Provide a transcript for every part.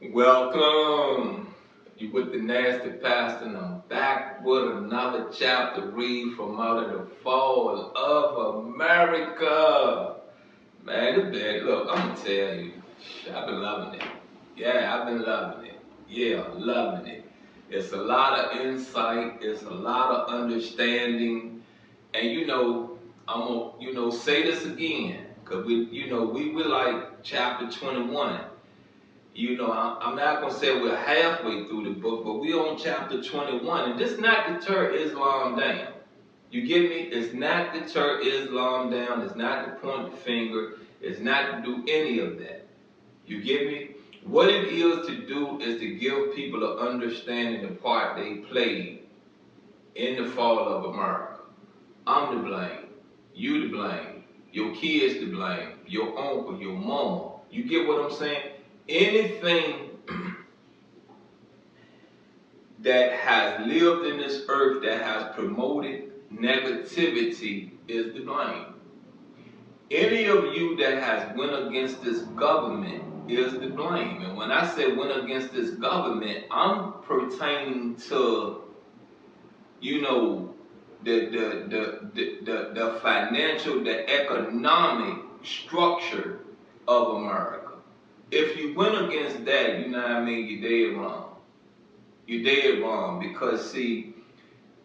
Welcome. You with the nasty pastor, and I'm back with another chapter read from out of the fall of America. Man, it been, look, I'm gonna tell you, I've been loving it. Yeah, I've been loving it. Yeah, loving it. It's a lot of insight, it's a lot of understanding, and I'm gonna, say this again, cause we like chapter 21. I'm not going to say we're halfway through the book, but we're on chapter 21. And this not deter Islam down. You get me? It's not deter Islam down. It's not to point the finger. It's not to do any of that. You get me? What it is to do is to give people an understanding the part they played in the fall of America. I'm to blame. You to blame. Your kids to blame. Your uncle, your mama. You get what I'm saying? Anything that has lived in this earth that has promoted negativity is to blame. Any of you that has went against this government is to blame. And when I say went against this government, I'm pertaining to, the financial, the economic structure of America. If you went against that, you know what I mean, you're dead wrong. You're dead wrong because, see,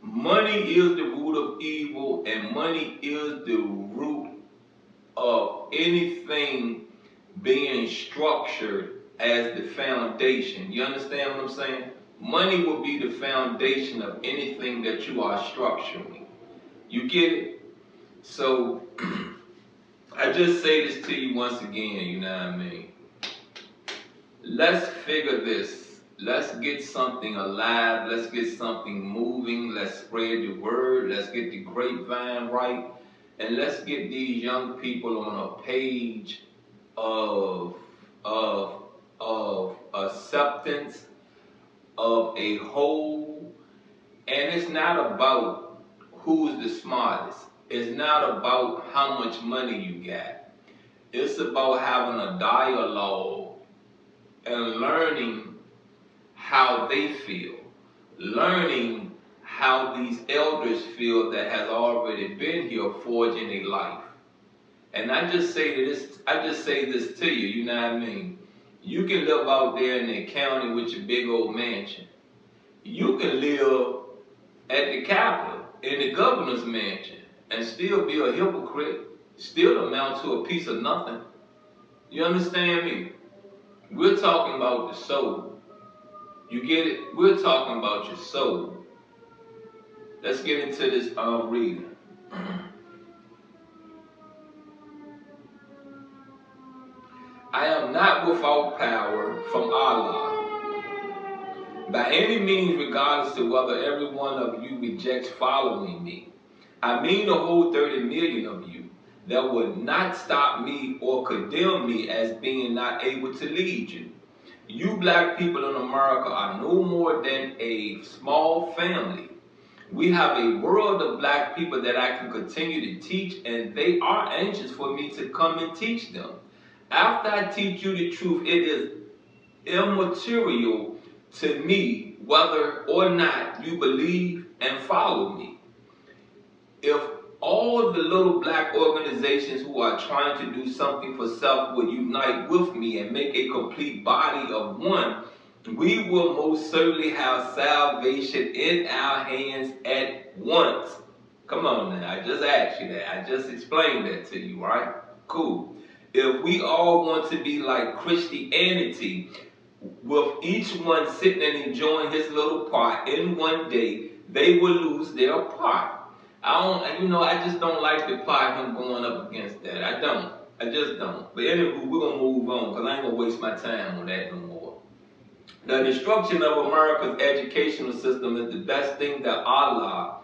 money is the root of evil, and money is the root of anything being structured as the foundation. You understand what I'm saying? Money will be the foundation of anything that you are structuring. You get it? So, I just say this to you once again, you know what I mean? Let's figure this. Let's get something alive. Let's get something moving. Let's spread the word. Let's get the grapevine right. And let's get these young people on a page of, of, of acceptance of a whole. And it's not about who's the smartest. It's not about how much money you got. It's about having a dialogue and learning how they feel, learning how these elders feel that has already been here forging a life. And I just say this to you, you know what I mean? You can live out there in the county with your big old mansion. You can live at the Capitol in the governor's mansion and still be a hypocrite, still amount to a piece of nothing. You understand me? We're talking about the soul. You get it? We're talking about your soul. Let's get into this reading. I am not without power from Allah. By any means, regardless of whether every one of you rejects following me. I mean the whole 30 million of you that would not stop me or condemn me as being not able to lead you. You black people in America are no more than a small family. We have a world of black people that I can continue to teach, and they are anxious for me to come and teach them. After I teach you the truth, it is immaterial to me whether or not you believe and follow me. If all the little black organizations who are trying to do something for self would unite with me and make a complete body of one, we will most certainly have salvation in our hands at once. Come on now, I just asked you that. I just explained that to you, right? Cool. If we all want to be like Christianity, with each one sitting and enjoying his little part in one day, they will lose their part. I just don't like the part him going up against that. I just don't. But anyway, we're going to move on because I ain't going to waste my time on that no more. The destruction of America's educational system is the best thing that Allah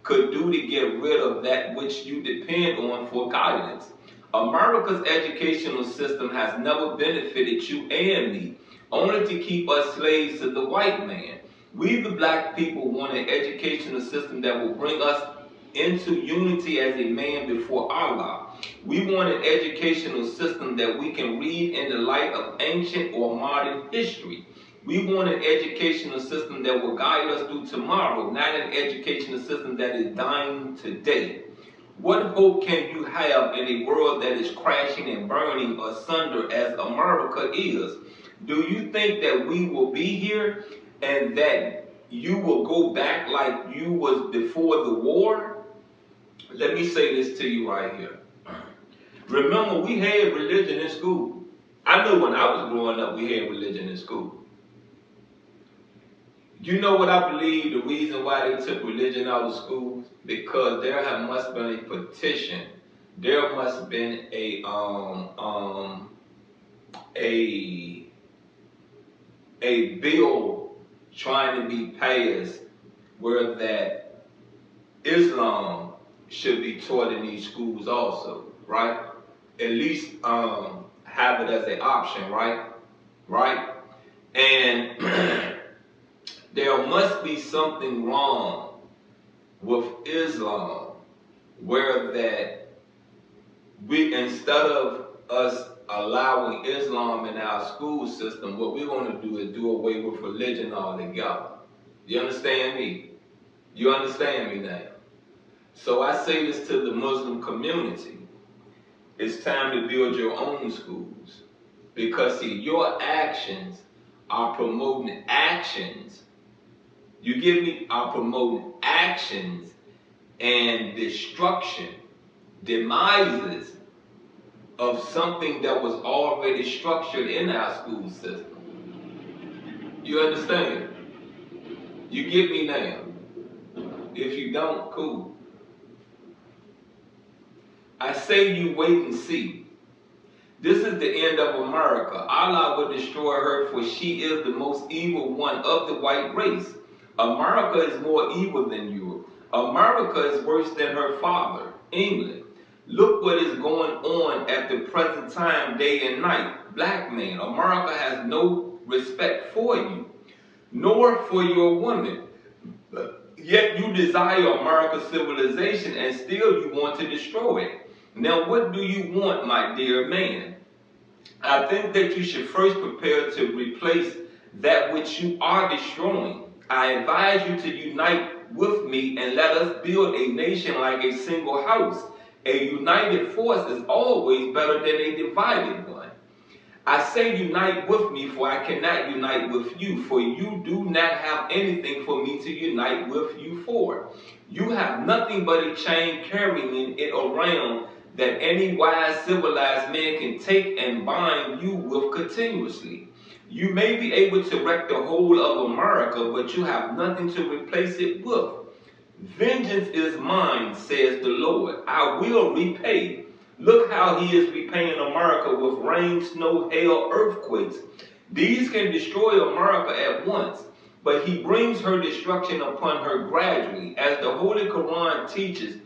could do to get rid of that which you depend on for guidance. America's educational system has never benefited you and me, only to keep us slaves to the white man. We the black people want an educational system that will bring us into unity as a man before Allah. We want an educational system that we can read in the light of ancient or modern history. We want an educational system that will guide us through tomorrow, not an educational system that is dying today. What hope can you have in a world that is crashing and burning asunder as America is? Do you think that we will be here and that you will go back like you was before the war? Let me say this to you right here. Remember, we had religion in school. I know when I was growing up, we had religion in school. You know what I believe the reason why they took religion out of schools? Because there must have been a petition. There must have been a bill trying to be passed where that Islam should be taught in these schools also, right? At least have it as an option, right? Right? And there must be something wrong with Islam where that we, instead of us allowing Islam in our school system, what we're going to do is do away with religion altogether. You understand me? You understand me now? So I say this to the Muslim community. It's time to build your own schools. Because see, your actions are promoting actions. You get me? Are promoting actions and destruction, demises of something that was already structured in our school system. You understand? You get me now? If you don't, cool. I say you wait and see. This is the end of America. Allah will destroy her, for she is the most evil one of the white race. America is more evil than Europe. America is worse than her father, England. Look what is going on at the present time, day and night. Black man, America has no respect for you, nor for your women. Yet you desire America's civilization and still you want to destroy it. Now what do you want, my dear man? I think that you should first prepare to replace that which you are destroying. I advise you to unite with me and let us build a nation like a single house. A united force is always better than a divided one. I say unite with me, for I cannot unite with you, for you do not have anything for me to unite with you for. You have nothing but a chain carrying it around that any wise civilized man can take and bind you with continuously. You may be able to wreck the whole of America, but you have nothing to replace it with. Vengeance is mine, says the Lord. I will repay. Look how he is repaying America with rain, snow, hail, earthquakes. These can destroy America at once, but he brings her destruction upon her gradually. As the Holy Quran teaches,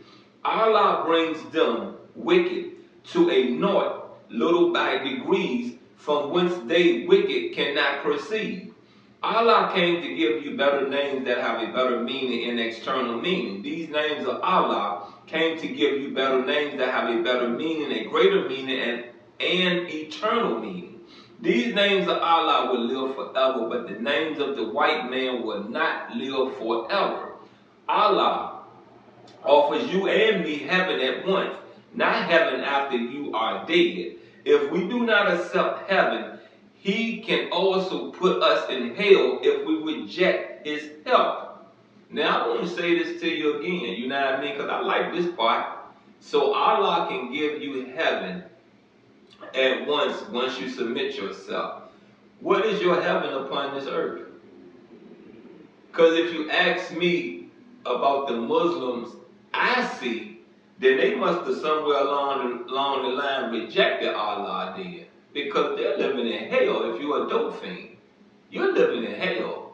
Allah brings them wicked to a naught, little by degrees, from whence they wicked cannot proceed. Allah came to give you better names that have a better meaning and external meaning. These names of Allah came to give you better names that have a better meaning, a greater meaning, and eternal meaning. These names of Allah will live forever, but the names of the white man will not live forever. Allah offers you and me heaven at once, not heaven after you are dead. If we do not accept heaven, he can also put us in hell if we reject his help. Now, I want to say this to you again, you know what I mean? Because I like this part. So Allah can give you heaven at once you submit yourself. What is your heaven upon this earth? Because if you ask me about the Muslims I see, then they must have somewhere along the line rejected Allah then. Because they're living in hell. If you're a dope fiend, you're living in hell.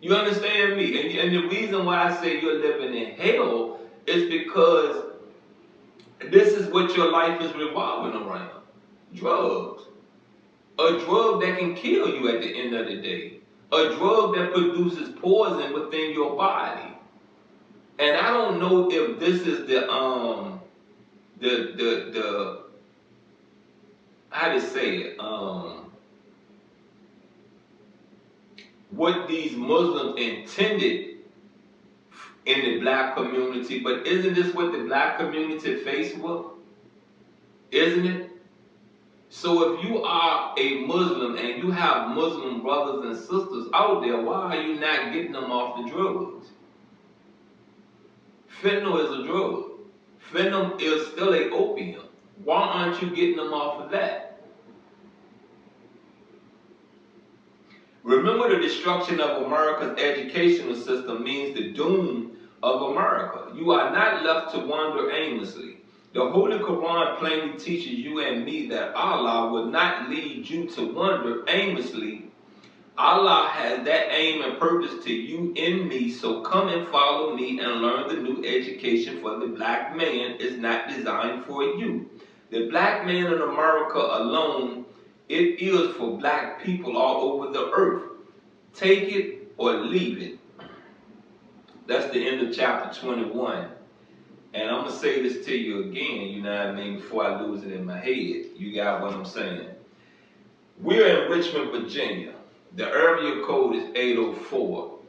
You understand me? And the reason why I say you're living in hell is because this is what your life is revolving around. Drugs. A drug that can kill you at the end of the day. A drug that produces poison within your body. And I don't know if this is the how to say it, what these Muslims intended in the black community, but isn't this what the black community faced with? Isn't it? So if you are a Muslim and you have Muslim brothers and sisters out there, why are you not getting them off the drugs? Fentanyl is a drug. Fentanyl is still a opium. Why aren't you getting them off of that? Remember, the destruction of America's educational system means the doom of America. You are not left to wander aimlessly. The Holy Quran plainly teaches you and me that Allah would not lead you to wander aimlessly. Allah has that aim and purpose to you and me, so come and follow me and learn the new education, for the black man is not designed for you. The black man in America alone, it is for black people all over the earth. Take it or leave it. That's the end of chapter 21. And I'm going to say this to you again, you know what I mean, before I lose it in my head. You got what I'm saying. We're in Richmond, Virginia. The area code is 804.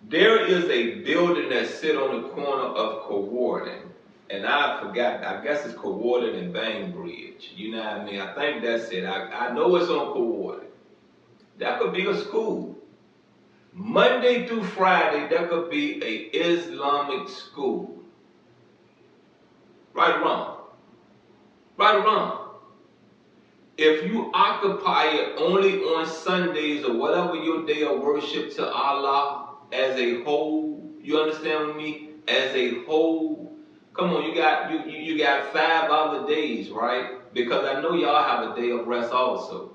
There is a building that sits on the corner of Cowarden. And I forgot, I guess it's Cowarden and Bainbridge. You know what I mean? I think that's it. I know it's on Cowarden. That could be a school. Monday through Friday, that could be an Islamic school. Right or wrong? Right or wrong? If you occupy it only on Sundays or whatever your day of worship to Allah as a whole, you understand with me? As a whole, come on, you got 5 other days, right? Because I know y'all have a day of rest also.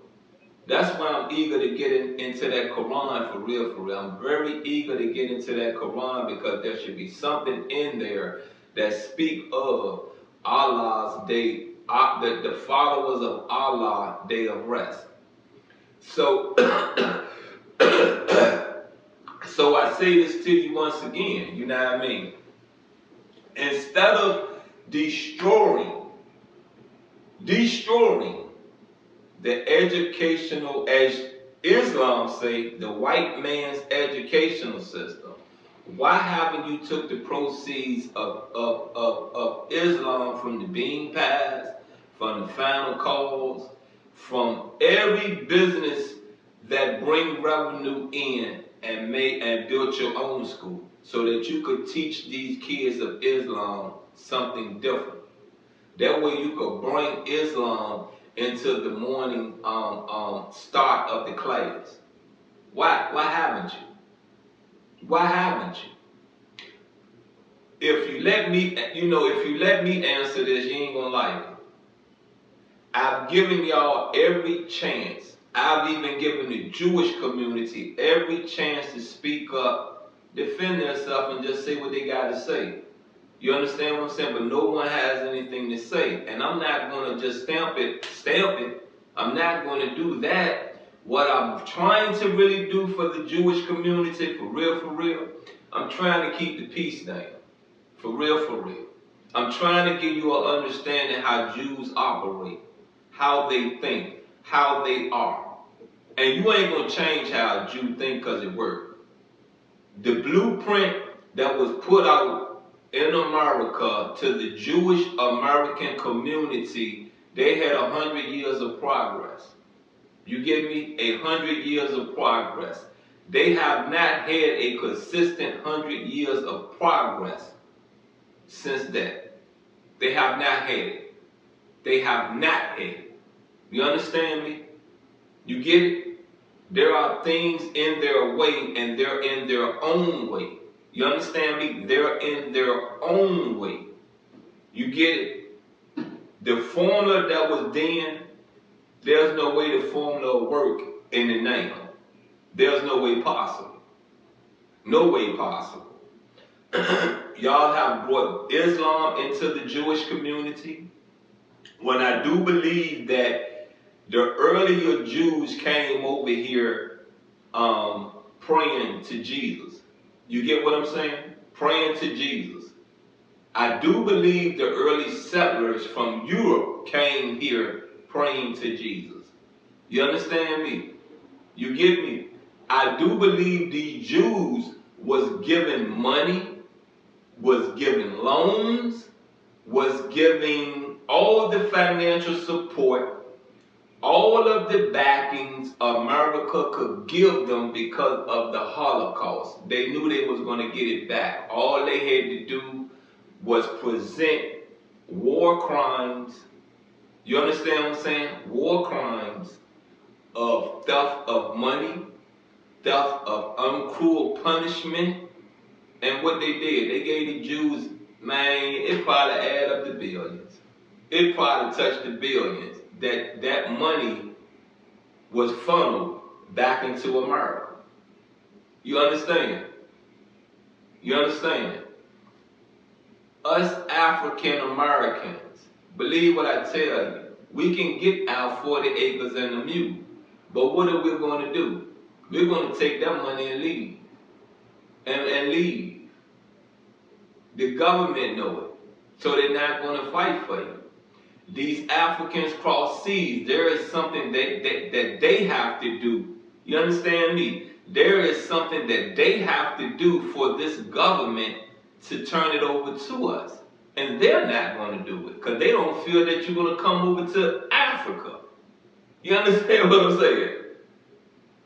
That's why I'm eager to get into that Quran for real, for real. I'm very eager to get into that Quran because there should be something in there that speak of Allah's day, the followers of Allah day of rest. So, so I say this to you once again, you know what I mean? Instead of destroying the educational, as Islam say, the white man's educational system, why haven't you took the proceeds of Islam from the bean pies, from the final cause, from every business that bring revenue in and build your own school so that you could teach these kids of Islam something different? That way you could bring Islam into the morning start of the class. Why haven't you? Why haven't you? If you let me answer this, you ain't gonna like it. I've given y'all every chance. I've even given the Jewish community every chance to speak up, defend themselves, and just say what they got to say. You understand what I'm saying? But no one has anything to say. And I'm not going to just stamp it. I'm not going to do that. What I'm trying to really do for the Jewish community, for real, I'm trying to keep the peace down. For real. I'm trying to give you an understanding how Jews operate, how they think, how they are. And you ain't going to change how a Jew think because it worked. The blueprint that was put out in America to the Jewish American community, they had 100 years of progress. You get me? 100 years of progress. They have not had a consistent 100 years of progress since that. They have not had it. They have not had it. You understand me? You get it? There are things in their way and they're in their own way. You understand me? They're in their own way. You get it? The formula that was then, there's no way the formula will work in the now. There's no way possible. No way possible. Y'all have brought Islam into the Jewish community. When I do believe that the earlier Jews came over here praying to Jesus. You get what I'm saying? praying to Jesus. I do believe the early settlers from Europe came here praying to Jesus. You understand me? You get me? I do believe these Jews was given money, was given loans, was giving all the financial support, all of the backings America could give them because of the Holocaust. They knew they was going to get it back. All they had to do was present war crimes. You understand what I'm saying? War crimes of theft of money, theft of uncruel punishment. And what they did, they gave the Jews, man, it probably add up to billions. It probably touched the billions. That money was funneled back into America. You understand? You understand? Us African Americans, believe what I tell you, we can get our 40 acres and a mule. But what are we going to do? We're going to take that money and leave. And leave. The government know it. So they're not going to fight for you. These Africans cross seas. There is something that they have to do. You understand me? There is something that they have to do for this government to turn it over to us. And they're not going to do it because they don't feel that you're going to come over to Africa. You understand what I'm saying?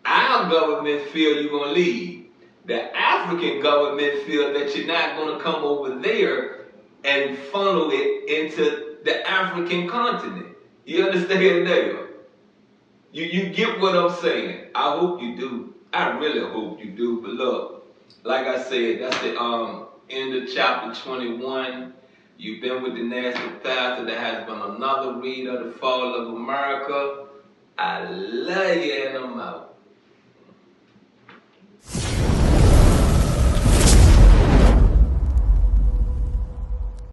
Our government feel you're going to leave. The African government feel that you're not going to come over there and funnel it into the African continent. You understand there? You get what I'm saying? I hope you do. I really hope you do. But look, like I said, that's the end of chapter 21. You've been with the Nasty Pastor. There has been another read of The Fall of America. I love you and I'm out.